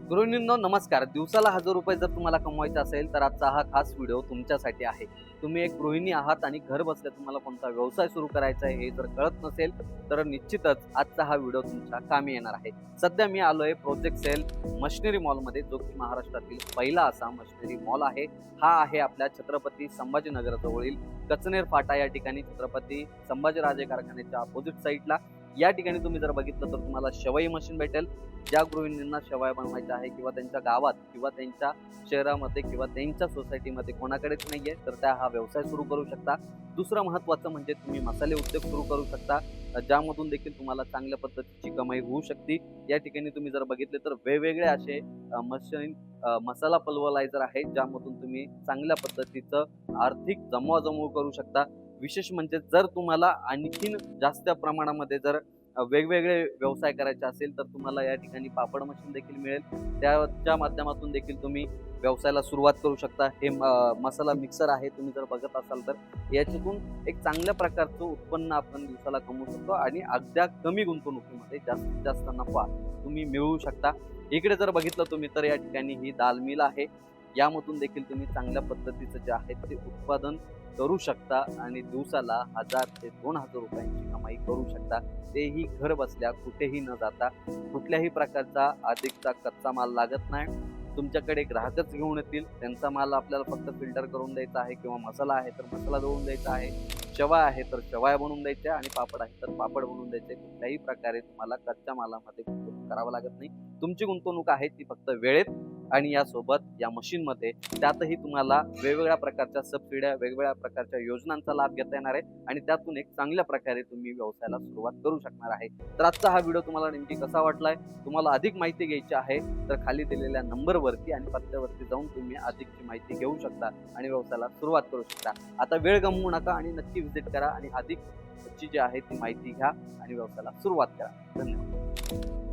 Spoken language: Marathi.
गृहिणींनो नमस्कार. दिवसाला ₹1000 जर तुम्हाला कमवायचा असेल तर आजचा हा खास व्हिडिओ तुमच्यासाठी आहे. तुम्ही एक गृहिणी आहात आणि घर बसल्या तुम्हाला कोणता व्यवसाय सुरू करायचा आहे हे जर कळत नसेल तर निश्चितच आजचा हा व्हिडिओ तुमच्या कामी येणार आहे. सध्या मी आलोय प्रोजेक्ट सेल मशिनरी मॉलमध्ये, जो की महाराष्ट्रातील पहिला असा मशिनरी मॉल आहे. हा आहे आपल्या छत्रपती संभाजीनगर जवळील कचनेर फाटा या ठिकाणी, छत्रपती संभाजीराजे कारखान्याच्या अपोजिट साईडला. या ठिकाणी तुम्ही जर बघितलं तर तुम्हाला शेवई मशीन भेटेल. ज्या गृहिणींना शेवया बनवायच्या आहे किंवा त्यांच्या गावात किंवा त्यांच्या शहरामध्ये किंवा त्यांच्या सोसायटीमध्ये कोणाकडेच नाहीये तर त्या हा व्यवसाय सुरू करू शकता. दुसरं महत्त्वाचं म्हणजे तुम्ही मसाले उद्योग सुरू करू शकता, ज्यामधून देखील तुम्हाला चांगल्या पद्धतीची कमाई होऊ शकते. या ठिकाणी तुम्ही जर बघितले तर वेगवेगळे असे मशीन मसाला पल्वरायझर आहेत, ज्यामधून तुम्ही चांगल्या पद्धतीचं आर्थिक जमवाजमव करू शकता. विशेष म्हणजे जर तुम्हाला आणखीन जास्त प्रमाणामध्ये जर वेगवेगळे व्यवसाय करायचे असेल तर तुम्हाला या ठिकाणी पापड मशीन देखील मिळेल. त्याच्या माध्यमातून देखील तुम्ही व्यवसायाला सुरुवात करू शकता. हे मसाला मिक्सर आहे, तुम्ही जर बघत असाल तर याच्यातून एक चांगल्या प्रकारचं उत्पन्न आपण दिवसाला कमवू शकतो आणि अगदी कमी गुंतवणुकीमध्ये जास्तीत जास्त नफा तुम्ही मिळवू शकता. इकडे जर बघितलं तुम्ही तर या ठिकाणी ही दाल मिल आहे. यामधून देखील तुम्ही चांगल्या पद्धतीचं जे आहे ते उत्पादन करू शकता आणि दिवसाला 1000 ते 2000 रुपयांची कमाई करू शकता. तेही घर बसल्या, कुठेही न जाता. कुठल्याही प्रकारचा अधिकचा कच्चा माल लागत नाही. तुमच्याकडे ग्राहकच घेऊन येतील. त्यांचा माल आपल्याला फक्त फिल्टर करून द्यायचा आहे किंवा मसाला आहे तर मसाला दळून द्यायचा आहे, शेवया आहे तर शेवया बनवून द्यायच्या आणि पापड आहे तर पापड बनवून द्यायचे. कुठल्याही प्रकारे तुम्हाला कच्च्या मालामध्ये गुंतवणूक करावं लागत नाही. तुमची गुंतवणूक आहे ती फक्त वेळेत आणि यासोबत या मशीनमध्ये. त्यातही तुम्हाला वेगवेगळ्या प्रकारच्या सबसिड्या, वेगवेगळ्या प्रकारच्या योजनांचा लाभ घेता येणार आहे आणि त्यातून एक चांगल्या प्रकारे तुम्ही व्यवसायाला सुरुवात करू शकणार आहे. तर आजचा हा व्हिडिओ तुम्हाला नेमकी कसा वाटलाय? तुम्हाला अधिक माहिती घ्यायची आहे तर खाली दिलेल्या नंबरवरती आणि पत्त्यावरती जाऊन तुम्ही अधिकची माहिती घेऊ शकता आणि व्यवसायाला सुरुवात करू शकता. आता वेळ गमवू नका आणि नक्की व्हिजिट करा आणि अधिकची जी आहे ती माहिती घ्या आणि व्यवसायाला सुरुवात करा. धन्यवाद.